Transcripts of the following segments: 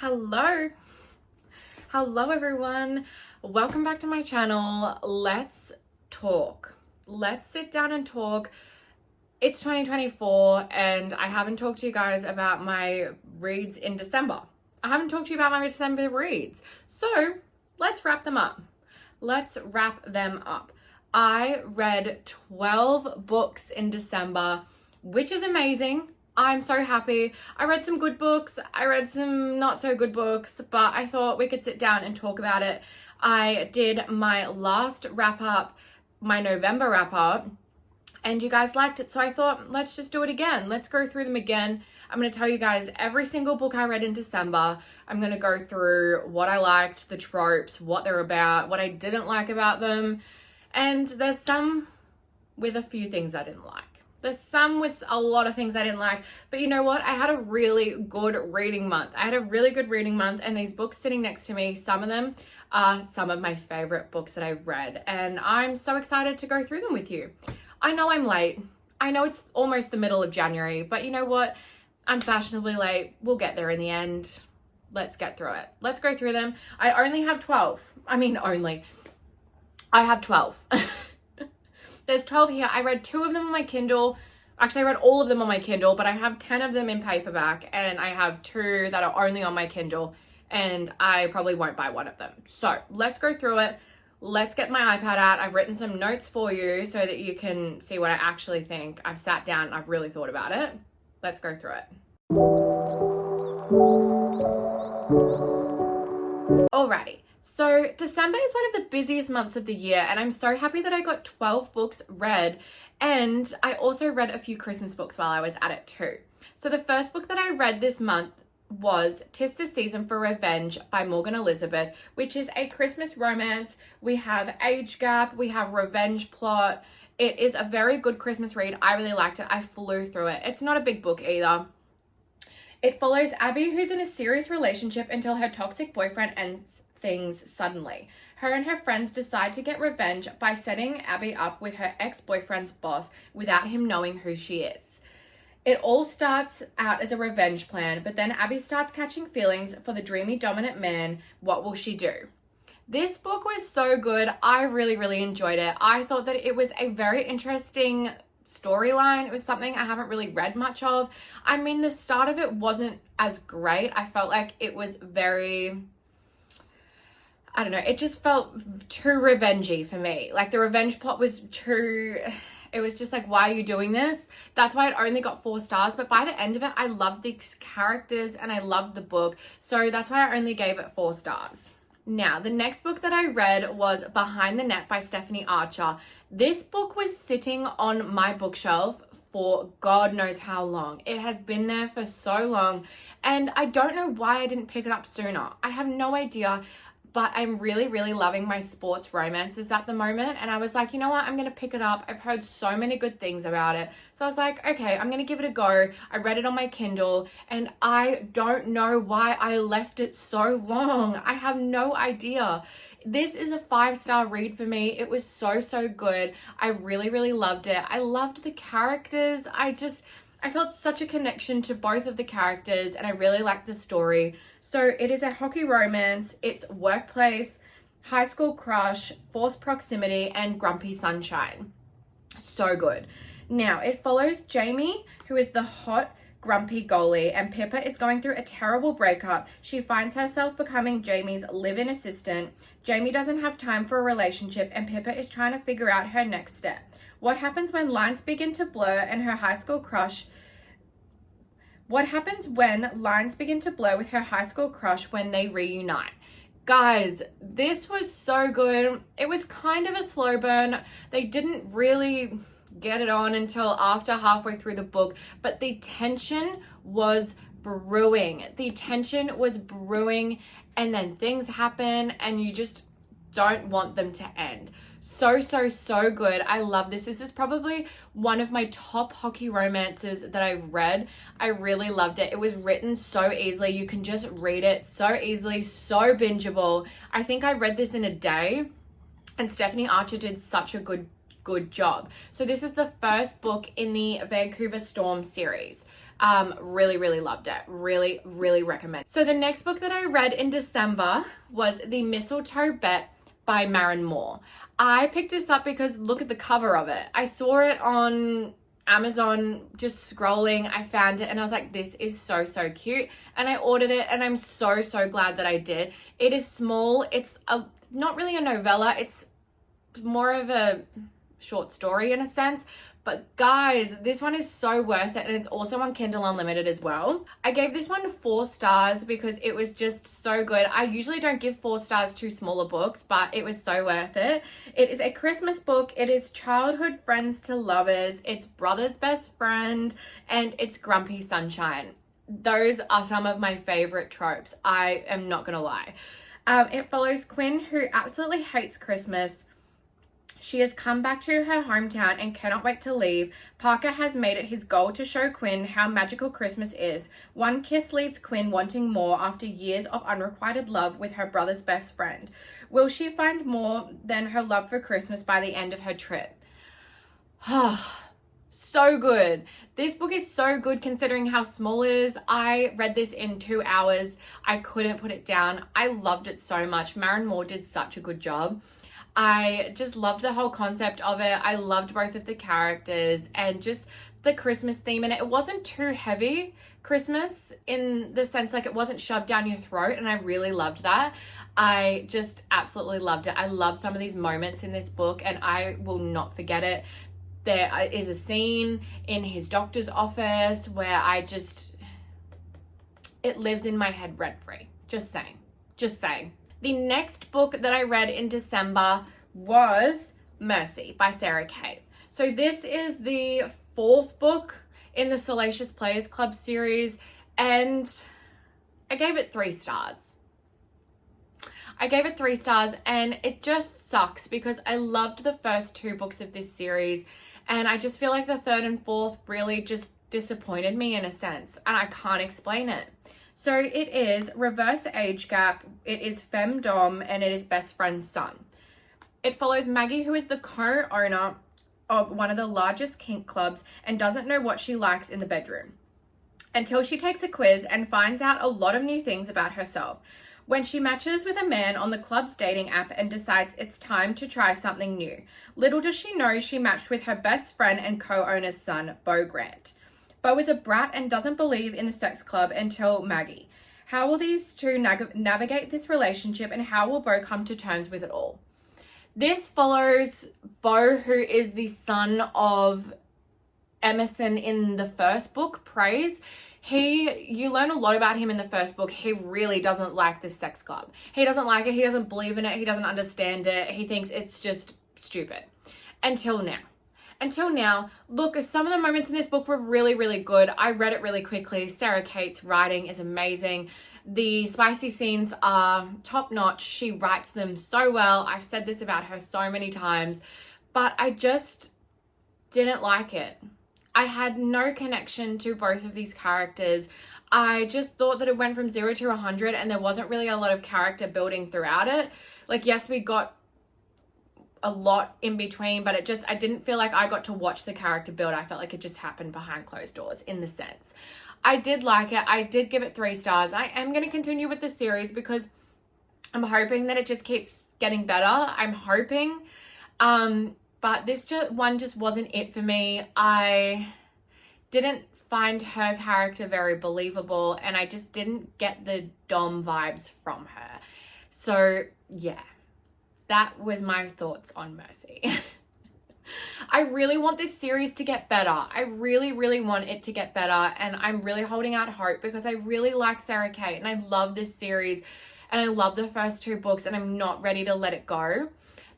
Hello everyone, welcome back to my channel. Let's talk. Let's sit down and talk. It's 2024 and I haven't talked to you guys about my reads in December. I haven't talked to you about my December reads, so let's wrap them up. I read 12 books in December, which is amazing. I'm so happy. I read some good books. I read some not so good books, but I thought we could sit down and talk about it. I did my last wrap up, my November wrap up, and you guys liked it. So I thought, let's just do it again. Let's go through them again. I'm going to tell you guys every single book I read in December. I'm going to go through what I liked, the tropes, what they're about, what I didn't like about them. And there's some with a few things I didn't like. There's some with a lot of things I didn't like, but you know what? I had a really good reading month. And these books sitting next to me, some of them are some of my favorite books that I've read, and I'm so excited to go through them with you. I know I'm late. I know it's almost the middle of January, but you know what? I'm fashionably late. We'll get there in the end. Let's get through it. Let's go through them. I only have 12. I have 12. There's 12 here. I read 2 of them on my Kindle. Actually, I read all of them on my Kindle, but I have 10 of them in paperback, and I have 2 that are only on my Kindle, and I probably won't buy one of them. So let's go through it. Let's get my iPad out. I've written some notes for you so that you can see what I actually think. I've sat down and I've really thought about it. Let's go through it. Alrighty. So December is one of the busiest months of the year, and I'm so happy that I got 12 books read, and I also read a few Christmas books while I was at it too. So the first book that I read this month was 'Tis the Season for Revenge by Morgan Elizabeth, which is a Christmas romance. We have age gap, we have revenge plot. It is a very good Christmas read. I really liked it. I flew through it. It's not a big book either. It follows Abby, who's in a serious relationship until her toxic boyfriend ends things suddenly. Her and her friends decide to get revenge by setting Abby up with her ex-boyfriend's boss without him knowing who she is. It all starts out as a revenge plan, but then Abby starts catching feelings for the dreamy dominant man. What will she do? This book was so good. I really enjoyed it. I thought that it was a very interesting storyline. It was something I haven't really read much of. I mean, the start of it wasn't as great. I felt like it was very, I don't know, it just felt too revengey for me. Like the revenge plot was too, it was just like, why are you doing this? That's why it only got 4 stars. But by the end of it, I loved these characters and I loved the book. So that's why I only gave it 4 stars. Now, the next book that I read was Behind the Net by Stephanie Archer. This book was sitting on my bookshelf for God knows how long. It has been there for so long, and I don't know why I didn't pick it up sooner. I have no idea. But I'm really loving my sports romances at the moment. And I was like, you know what? I'm going to pick it up. I've heard so many good things about it. So I was like, okay, I'm going to give it a go. I read it on my Kindle and I don't know why I left it so long. I have no idea. This is a 5-star read for me. It was so good. I really loved it. I loved the characters. I felt such a connection to both of the characters and I really liked the story. So it is a hockey romance. It's workplace, high school crush, forced proximity, and grumpy sunshine. So good. Now, it follows Jamie, who is the hot, grumpy goalie, and Pippa is going through a terrible breakup. She finds herself becoming Jamie's live-in assistant. Jamie doesn't have time for a relationship, and Pippa is trying to figure out her next step. What happens when lines begin to blur and her high school crush What happens when lines begin to blur with her high school crush when they reunite? Guys, this was so good. It was kind of a slow burn. They didn't really get it on until after halfway through the book, but the tension was brewing. And then things happen and you just don't want them to end. So good. I love this. This is probably one of my top hockey romances that I've read. I really loved it. It was written so easily. You can just read it so easily, so bingeable. I think I read this in a day, and Stephanie Archer did such a good job. So this is the first book in the Vancouver Storm series. Really, really loved it. Really, really recommend. So the next book that I read in December was The Mistletoe Bet by Maren Moore. I picked this up because look at the cover of it. I saw it on Amazon, just scrolling, I found it and I was like, this is so, so cute. And I ordered it and I'm so, so glad that I did. It is small. It's not really a novella. It's more of a short story in a sense. But guys, this one is so worth it, and it's also on Kindle Unlimited as well. I gave this one 4 stars because it was just so good. I usually don't give 4 stars to smaller books, but it was so worth it. It is a Christmas book. It is childhood friends to lovers. It's brother's best friend, and it's grumpy sunshine. Those are some of my favorite tropes. I am not gonna lie. It follows Quinn, who absolutely hates Christmas. She has come back to her hometown and cannot wait to leave. Parker has made it his goal to show Quinn how magical Christmas is. One kiss leaves Quinn wanting more after years of unrequited love with her brother's best friend. Will she find more than her love for Christmas by the end of her trip? So good. This book is so good considering how small it is. I read this in 2 hours. I couldn't put it down. I loved it so much. Maren Moore did such a good job. I just loved the whole concept of it. I loved both of the characters and just the Christmas theme. And it wasn't too heavy Christmas in the sense like it wasn't shoved down your throat. And I really loved that. I just absolutely loved it. I love some of these moments in this book and I will not forget it. There is a scene in his doctor's office where it lives in my head rent-free. Just saying. Just saying. The next book that I read in December was Mercy by Sarah Kate. So this is the 4th book in the Salacious Players Club series, and I gave it 3 stars. I gave it 3 stars, and it just sucks because I loved the first 2 books of this series, and I just feel like the 3rd and 4th really just disappointed me in a sense, and I can't explain it. So it is Reverse Age Gap, it is Femdom, and it is Best Friend's Son. It follows Maggie, who is the co-owner of one of the largest kink clubs and doesn't know what she likes in the bedroom, until she takes a quiz and finds out a lot of new things about herself. When she matches with a man on the club's dating app and decides it's time to try something new. Little does she know she matched with her best friend and co-owner's son, Beau Grant. Beau is a brat and doesn't believe in the sex club until Maggie. How will these two navigate this relationship, and how will Beau come to terms with it all? This follows Beau, who is the son of Emerson in the first book, Praise. You learn a lot about him in the first book. He really doesn't like this sex club. He doesn't like it. He doesn't believe in it. He doesn't understand it. He thinks it's just stupid. Until now, look, some of the moments in this book were really, really good. I read it really quickly. Sarah Kate's writing is amazing. The spicy scenes are top notch. She writes them so well. I've said this about her so many times, but I just didn't like it. I had no connection to both of these characters. I just thought that it went from 0 to 100 and there wasn't really a lot of character building throughout it. Like, yes, we got a lot in between, but I didn't feel like I got to watch the character build. I felt like it just happened behind closed doors in the sense. I did like it. I did give it 3 stars. I am going to continue with the series because I'm hoping that it just keeps getting better. I'm hoping. But this one just wasn't it for me. I didn't find her character very believable, and I just didn't get the Dom vibes from her. So yeah. That was my thoughts on Mercy. I really want this series to get better. I really, really want it to get better. And I'm really holding out hope because I really like Sarah Kate and I love this series and I love the first 2 books and I'm not ready to let it go.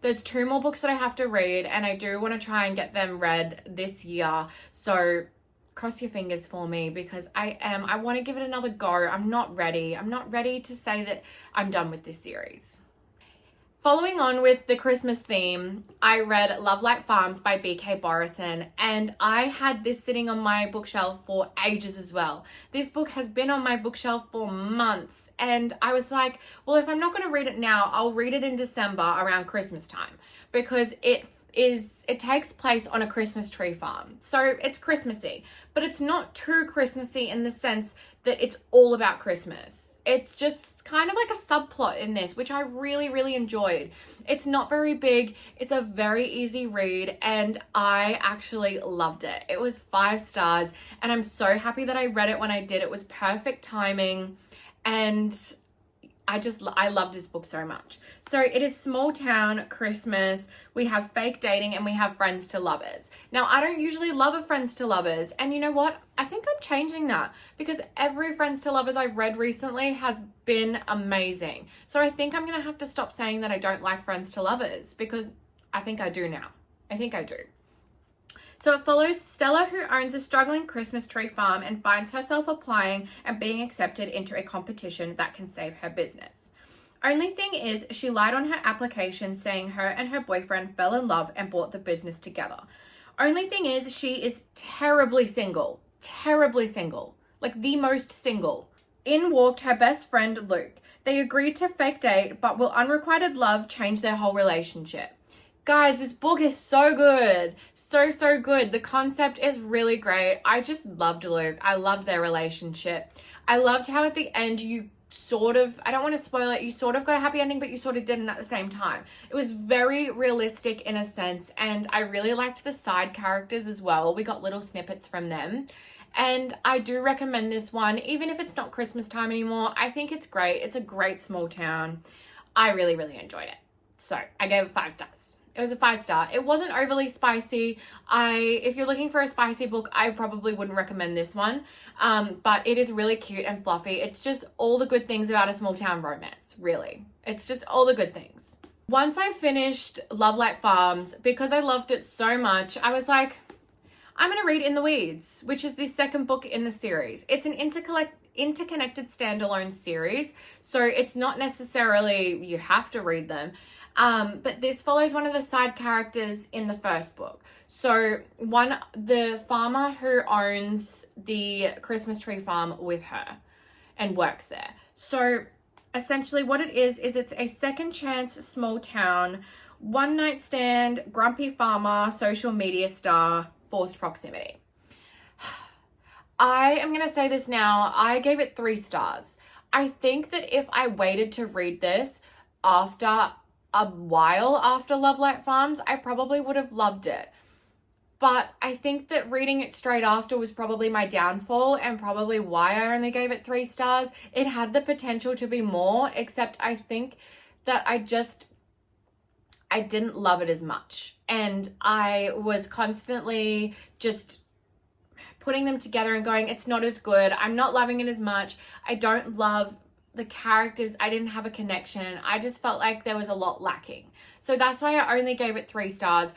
There's 2 more books that I have to read and I do want to try and get them read this year. So cross your fingers for me because I want to give it another go. I'm not ready. I'm not ready to say that I'm done with this series. Following on with the Christmas theme, I read Love Like Farms by B.K. Borison, and I had this sitting on my bookshelf for ages as well. This book has been on my bookshelf for months, and I was like, well, if I'm not going to read it now, I'll read it in December around Christmas time because it it takes place on a Christmas tree farm. So it's Christmassy, but it's not too Christmassy in the sense that it's all about Christmas. It's just kind of like a subplot in this, which I really, really enjoyed. It's not very big. It's a very easy read, and I actually loved it. It was 5 stars, and I'm so happy that I read it when I did. It was perfect timing, and I love this book so much. So it is small town Christmas. We have fake dating and we have friends to lovers. Now, I don't usually love a friends to lovers. And you know what? I think I'm changing that because every friends to lovers I've read recently has been amazing. So I think I'm going to have to stop saying that I don't like friends to lovers because I think I do now. I think I do. So it follows Stella, who owns a struggling Christmas tree farm and finds herself applying and being accepted into a competition that can save her business. Only thing is, she lied on her application saying her and her boyfriend fell in love and bought the business together. Only thing is, she is terribly single, like the most single. In walked her best friend, Luke. They agreed to fake date, but will unrequited love change their whole relationship? Guys, this book is so good. So good. The concept is really great. I just loved Luke. I loved their relationship. I loved how at the end you sort of, I don't want to spoil it, you sort of got a happy ending, but you sort of didn't at the same time. It was very realistic in a sense, and I really liked the side characters as well. We got little snippets from them. And I do recommend this one, even if it's not Christmas time anymore. I think it's great. It's a great small town. I really, really enjoyed it. So I gave it 5 stars. It was a 5-star. It wasn't overly spicy. If you're looking for a spicy book, I probably wouldn't recommend this one. But it is really cute and fluffy. It's just all the good things about a small town romance, really. It's just all the good things. Once I finished Love Light Farms, because I loved it so much, I was like, I'm going to read In the Weeds, which is the second book in the series. It's an interconnected standalone series, so it's not necessarily you have to read them. But this follows one of the side characters in the first book. So the farmer who owns the Christmas tree farm with her and works there. So essentially what it is it's a second chance small town, one night stand, grumpy farmer, social media star, forced proximity. I am going to say this now. I gave it 3 stars. I think that if I waited to read this after a while after Love Light Farms, I probably would have loved it. But I think that reading it straight after was probably my downfall and probably why I only gave it 3 stars. It had the potential to be more, except I think that I didn't love it as much. And I was constantly just putting them together and going, it's not as good. I'm not loving it as much. I don't love the characters. I didn't have a connection. I just felt like there was a lot lacking. So that's why I only gave it 3 stars.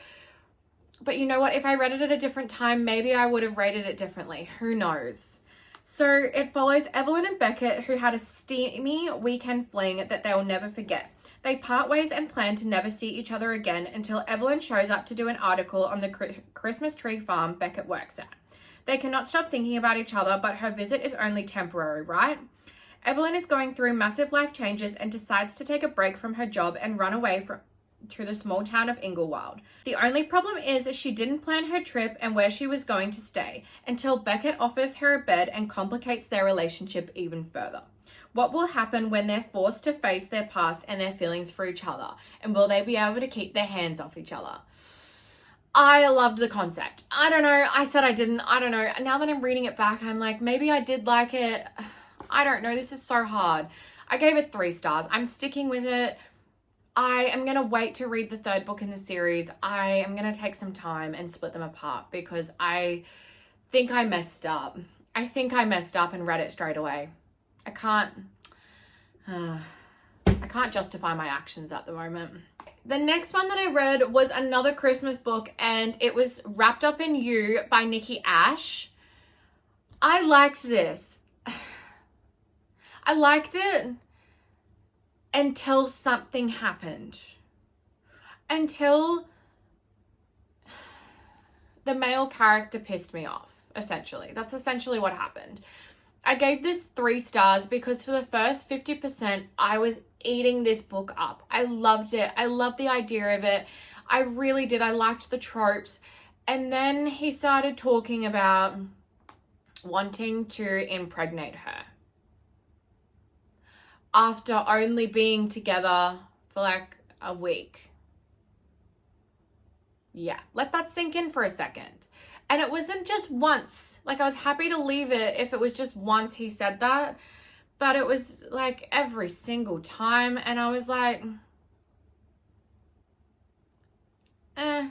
But you know what? If I read it at a different time, maybe I would have rated it differently. Who knows? So it follows Evelyn and Beckett, who had a steamy weekend fling that they'll never forget. They part ways and plan to never see each other again until Evelyn shows up to do an article on the Christmas tree farm Beckett works at. They cannot stop thinking about each other, but her visit is only temporary, right? Evelyn is going through massive life changes and decides to take a break from her job and run away to the small town of Inglewood. The only problem is she didn't plan her trip and where she was going to stay until Beckett offers her a bed and complicates their relationship even further. What will happen when they're forced to face their past and their feelings for each other? And will they be able to keep their hands off each other? I loved the concept. I don't know. I said I didn't. I don't know. Now that I'm reading it back, I'm like, maybe I did like it. I don't know. This is so hard. I gave it 3 stars. I'm sticking with it. I am going to wait to read the 3rd book in the series. I am going to take some time and split them apart because I think I messed up. I think I messed up and read it straight away. I can't justify my actions at the moment. The next one that I read was another Christmas book, and it was Wrapped Up in You by Nikki Ash. I liked this. I liked it until something happened. Until the male character pissed me off, essentially. That's essentially what happened. I gave this 3 stars because for the first 50%, I was eating this book up. I loved it. I loved the idea of it. I really did. I liked the tropes. And then he started talking about wanting to impregnate her after only being together for like a week. Yeah, let that sink in for a second. And it wasn't just once. Like, I was happy to leave it if it was just once he said that, but it was like every single time. And I was like, I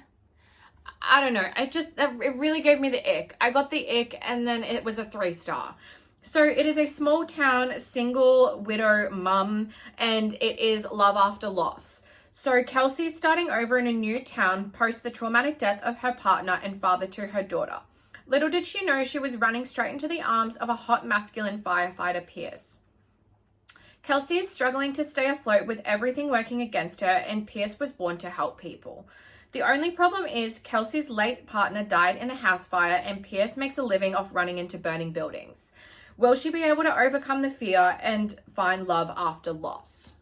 don't know. It really gave me the ick. I got the ick, and then it was a 3-star. So it is a small town single widow mum, and it is love after loss. So Kelsey's starting over in a new town post the traumatic death of her partner and father to her daughter. Little did she know she was running straight into the arms of a hot masculine firefighter, Pierce. Kelsey is struggling to stay afloat with everything working against her, and Pierce was born to help people. The only problem is Kelsey's late partner died in a house fire, and Pierce makes a living off running into burning buildings. Will she be able to overcome the fear and find love after loss?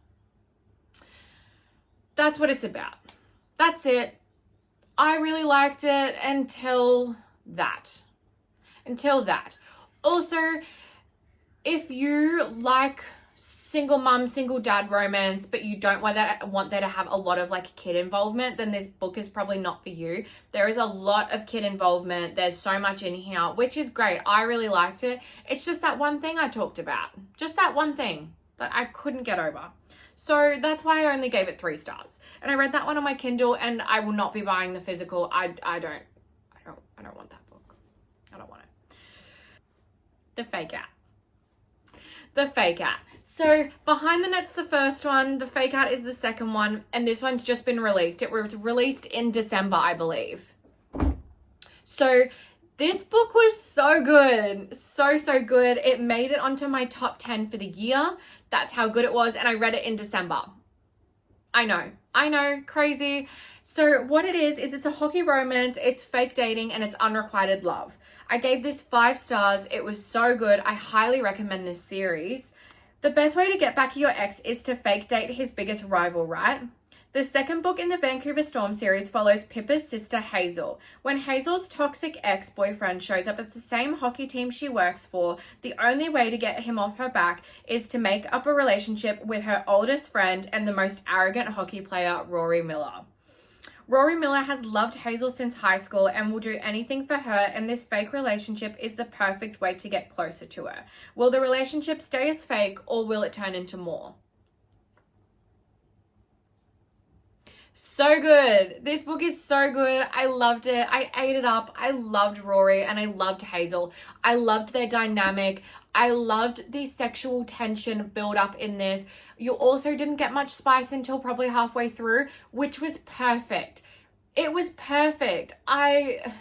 That's what it's about. That's it. I really liked it until that. Also, if you like single mom, single dad romance, but you don't want there to have a lot of like kid involvement, then this book is probably not for you. There is a lot of kid involvement. There's so much in here, which is great. I really liked it. It's just that one thing I talked about. Just that one thing that I couldn't get over. So that's why I only gave it 3 stars. And I read that one on my Kindle, and I will not be buying the physical. I don't want that book. I don't want it. The Fake Out. So Behind the Net's the first one. The Fake Out is the second one. And this one's just been released. It was released in December, I believe. So this book was so good. So good. It made it onto my top 10 for the year. That's how good it was. And I read it in December. I know, crazy. So what it is it's a hockey romance. It's fake dating and it's unrequited love. I gave this 5 stars. It was so good. I highly recommend this series. The best way to get back at your ex is to fake date his biggest rival, right? The second book in the Vancouver Storm series follows Pippa's sister Hazel. When Hazel's toxic ex-boyfriend shows up at the same hockey team she works for, the only way to get him off her back is to make up a relationship with her oldest friend and the most arrogant hockey player, Rory Miller. Rory Miller has loved Hazel since high school and will do anything for her, and this fake relationship is the perfect way to get closer to her. Will the relationship stay as fake, or will it turn into more? So good. This book is so good. I loved it. I ate it up. I loved Rory and I loved Hazel. I loved their dynamic. I loved the sexual tension build up in this. You also didn't get much spice until probably halfway through, which was perfect. It was perfect. I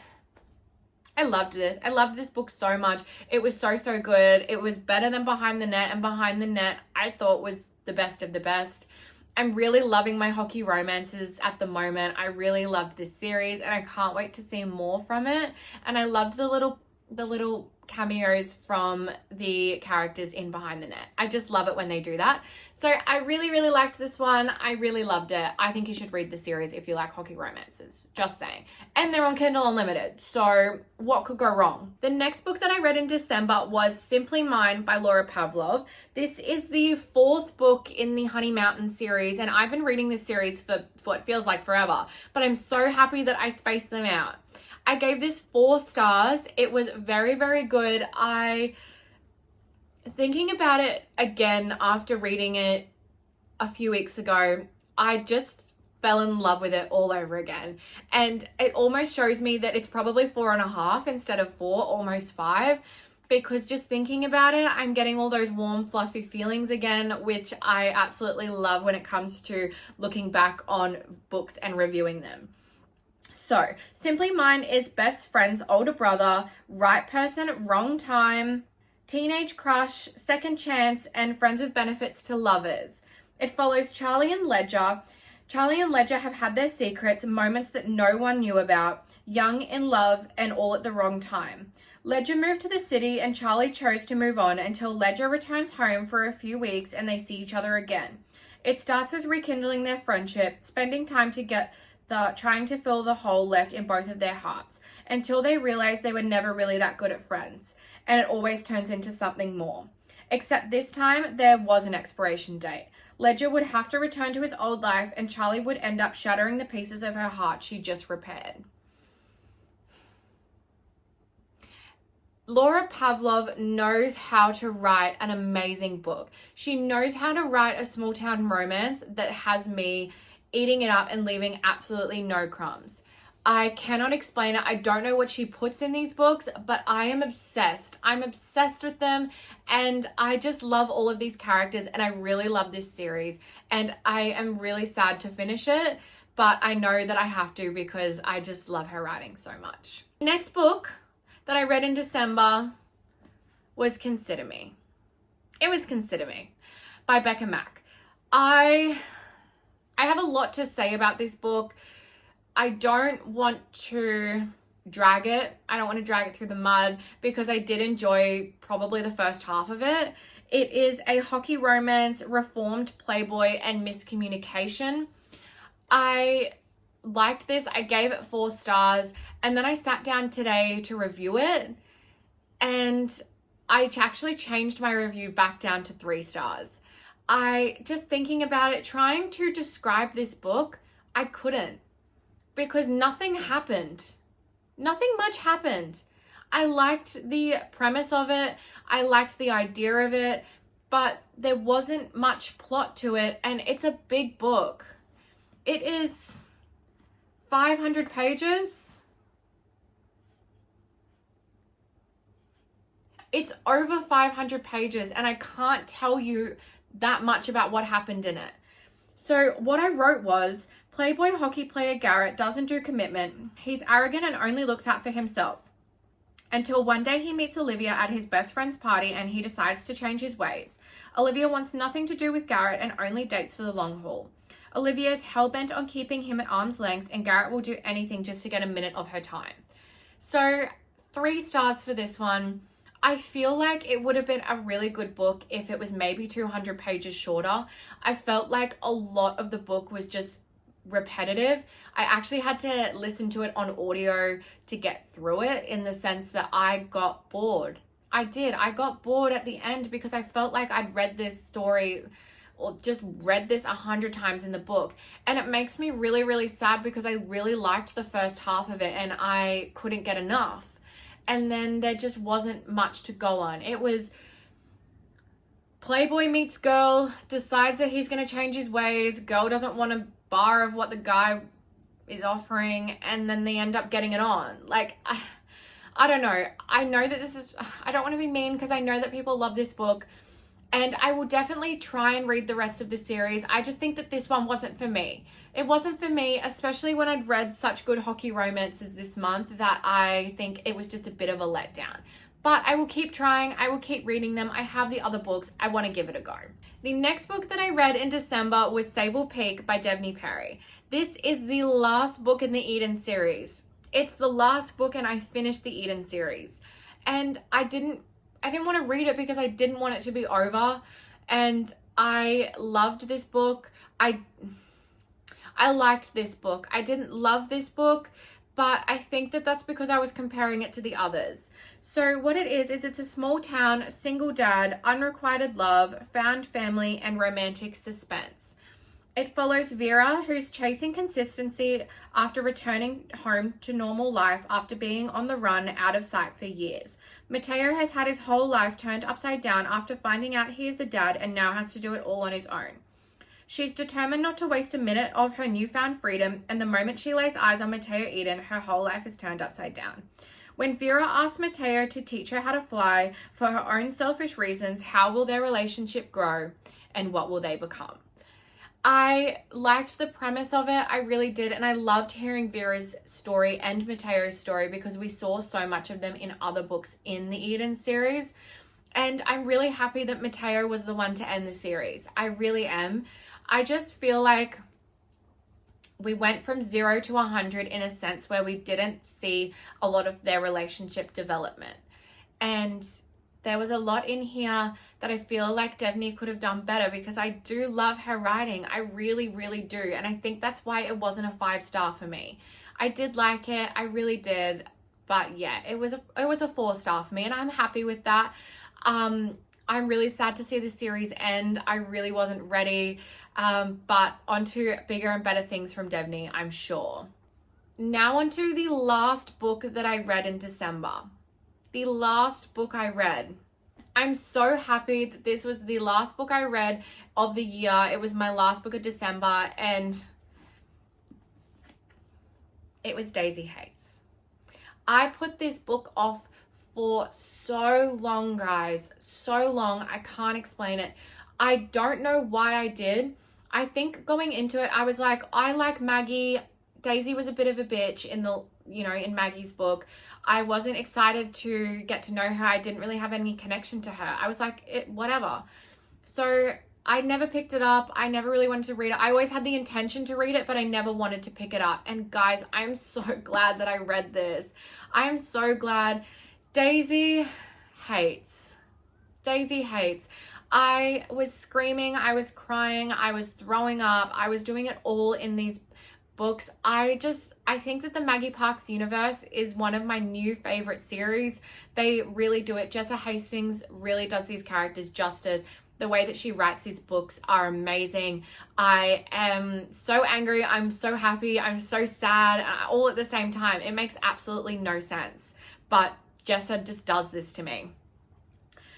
loved this. I loved this book so much. It was so good. It was better than Behind the Net, and Behind the Net I thought was the best of the best. I'm really loving my hockey romances at the moment. I really loved this series and I can't wait to see more from it. And I loved the little cameos from the characters in Behind the Net. I just love it when they do that. So I really liked this one. I really loved it. I think you should read the series if you like hockey romances. Just saying. And they're on Kindle Unlimited. So what could go wrong? The next book that I read in December was Simply Mine by Laura Pavlov. This is the 4th book in the Honey Mountain series, and I've been reading this series for what feels like forever, but I'm so happy that I spaced them out. I gave this 4 stars. It was very good. Thinking about it again after reading it a few weeks ago, I just fell in love with it all over again. And it almost shows me that it's probably 4.5 instead of 4, almost 5. Because just thinking about it, I'm getting all those warm, fluffy feelings again, which I absolutely love when it comes to looking back on books and reviewing them. So, Simply Mine is best friend's older brother, right person, wrong time, teenage crush, second chance, and friends with benefits to lovers. It follows Charlie and Ledger. Charlie and Ledger have had their secrets, moments that no one knew about, young, in love, and all at the wrong time. Ledger moved to the city and Charlie chose to move on until Ledger returns home for a few weeks and they see each other again. It starts as rekindling their friendship, spending time trying to fill the hole left in both of their hearts until they realize they were never really that good at friends, and it always turns into something more. Except this time, there was an expiration date. Ledger would have to return to his old life, and Charlie would end up shattering the pieces of her heart she just repaired. Laura Pavlov knows how to write an amazing book. She knows how to write a small town romance that has me eating it up and leaving absolutely no crumbs. I cannot explain it. I don't know what she puts in these books, but I am obsessed. I'm obsessed with them, and I just love all of these characters, and I really love this series, and I am really sad to finish it, but I know that I have to because I just love her writing so much. Next book that I read in December was Consider Me. It was Consider Me by Becca Mack. I have a lot to say about this book. I don't want to drag it. I don't want to drag it through the mud because I did enjoy probably the first half of it. It is a hockey romance, reformed playboy, and miscommunication. I liked this. I gave it 4 stars, and then I sat down today to review it, and I actually changed my review back down to 3 stars. I just thinking about it, trying to describe this book, I couldn't, because nothing happened. Nothing much happened. I liked the premise of it. I liked the idea of it, but there wasn't much plot to it, and it's a big book. It is 500 pages. It's over 500 pages, and I can't tell you that much about what happened in it. So what I wrote was, Playboy hockey player Garrett doesn't do commitment. He's arrogant and only looks out for himself. Until one day he meets Olivia at his best friend's party and he decides to change his ways. Olivia wants nothing to do with Garrett and only dates for the long haul. Olivia is hell-bent on keeping him at arm's length, and Garrett will do anything just to get a minute of her time. So 3 stars for this one. I feel like it would have been a really good book if it was maybe 200 pages shorter. I felt like a lot of the book was just repetitive. I actually had to listen to it on audio to get through it, in the sense that I got bored. I got bored at the end because I felt like I'd read this story or just read this 100 times in the book, and it makes me really, really sad because I really liked the first half of it and I couldn't get enough, and then there just wasn't much to go on. It was playboy meets girl, decides that he's going to change his ways, girl doesn't want a bar of what the guy is offering, and then they end up getting it on. Like, I don't know. I know that this is, I don't want to be mean because I know that people love this book, and I will definitely try and read the rest of the series. I just think that this one wasn't for me. It wasn't for me, especially when I'd read such good hockey romances this month, that I think it was just a bit of a letdown. But I will keep trying. I will keep reading them. I have the other books. I want to give it a go. The next book that I read in December was Sable Peak by Devney Perry. This is the last book in the Eden series. It's the last book, and I finished the Eden series. And I didn't want to read it because I didn't want it to be over. And I loved this book. I liked this book. I didn't love this book, but I think that that's because I was comparing it to the others. So what it is it's a small town, single dad, unrequited love, found family, and romantic suspense. It follows Vera, who's chasing consistency after returning home to normal life after being on the run out of sight for years. Mateo has had his whole life turned upside down after finding out he is a dad and now has to do it all on his own. She's determined not to waste a minute of her newfound freedom, and the moment she lays eyes on Mateo Eden, her whole life is turned upside down. When Vera asks Mateo to teach her how to fly for her own selfish reasons, how will their relationship grow and what will they become? I liked the premise of it, I really did, and I loved hearing Vera's story and Mateo's story because we saw so much of them in other books in the Eden series, and I'm really happy that Mateo was the one to end the series. I really am. I just feel like we went from 0 to 100 in a sense where we didn't see a lot of their relationship development, and there was a lot in here that I feel like Devney could have done better, because I do love her writing. I really, really do. And I think that's why it wasn't a 5-star for me. I did like it. I really did. But yeah, it was a 4-star for me, and I'm happy with that. I'm really sad to see the series end. I really wasn't ready. But onto bigger and better things from Devney, I'm sure. Now onto the last book that I read in December. The last book I read. I'm so happy that this was the last book I read of the year. It was my last book of December, and it was Daisy Hates. I put this book off for so long, guys. So long. I can't explain it. I don't know why I did. I think going into it, I was like, I like Maggie. Daisy was a bit of a bitch in Maggie's book. I wasn't excited to get to know her. I didn't really have any connection to her. I was like, whatever. So I never picked it up. I never really wanted to read it. I always had the intention to read it, but I never wanted to pick it up. And guys, I'm so glad that I read this. I'm so glad. Daisy Hates. Daisy Hates. I was screaming. I was crying. I was throwing up. I was doing it all in these books. I think that the Maggie Parks universe is one of my new favorite series. They really do it. Jessa Hastings really does these characters justice. The way that she writes these books are amazing. I am so angry. I'm so happy. I'm so sad, all at the same time. It makes absolutely no sense. But Jessa just does this to me.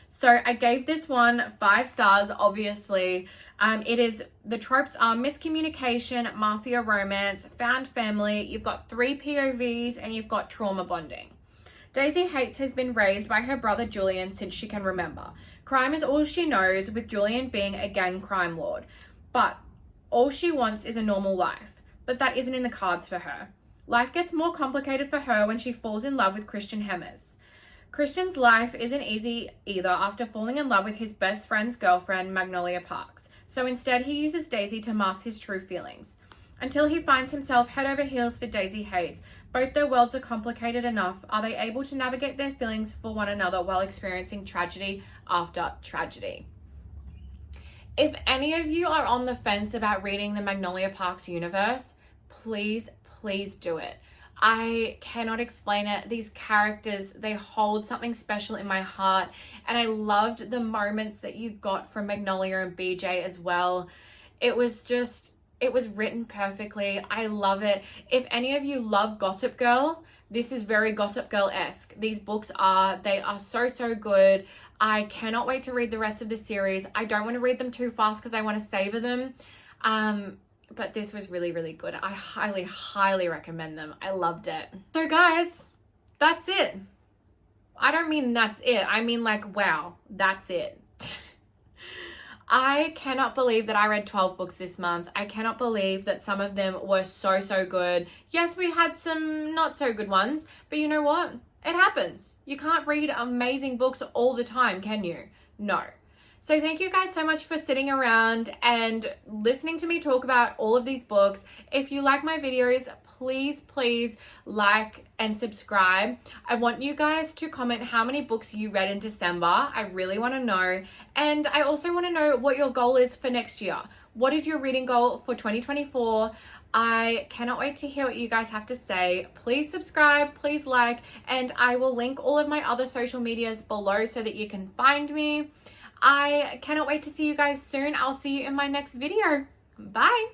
So I gave this one 5 stars, obviously. The tropes are miscommunication, mafia romance, found family. You've got 3 POVs, and you've got trauma bonding. Daisy Hates has been raised by her brother Julian since she can remember. Crime is all she knows, with Julian being a gang crime lord. But all she wants is a normal life. But that isn't in the cards for her. Life gets more complicated for her when she falls in love with Christian Hemmers. Christian's life isn't easy either after falling in love with his best friend's girlfriend, Magnolia Parks. So instead he uses Daisy to mask his true feelings. Until he finds himself head over heels for Daisy Hates. Both their worlds are complicated enough. Are they able to navigate their feelings for one another while experiencing tragedy after tragedy? If any of you are on the fence about reading the Magnolia Parks universe, please do it. I cannot explain it. These characters, they hold something special in my heart, and I loved the moments that you got from Magnolia and BJ as well. It was written perfectly. I love it. If any of you love Gossip Girl, this is very Gossip Girl-esque. These books are so good. I cannot wait to read the rest of the series. I don't want to read them too fast because I want to savor them. But this was really, really good. I highly recommend them. I loved it. So guys, that's it. I don't mean that's it. I mean like, wow, that's it. I cannot believe that I read 12 books this month. I cannot believe that some of them were so good. Yes, we had some not so good ones, but you know what? It happens. You can't read amazing books all the time, can you? No. So thank you guys so much for sitting around and listening to me talk about all of these books. If you like my videos, please like and subscribe. I want you guys to comment how many books you read in December. I really want to know. And I also want to know what your goal is for next year. What is your reading goal for 2024? I cannot wait to hear what you guys have to say. Please subscribe, please like, and I will link all of my other social medias below so that you can find me. I cannot wait to see you guys soon. I'll see you in my next video. Bye.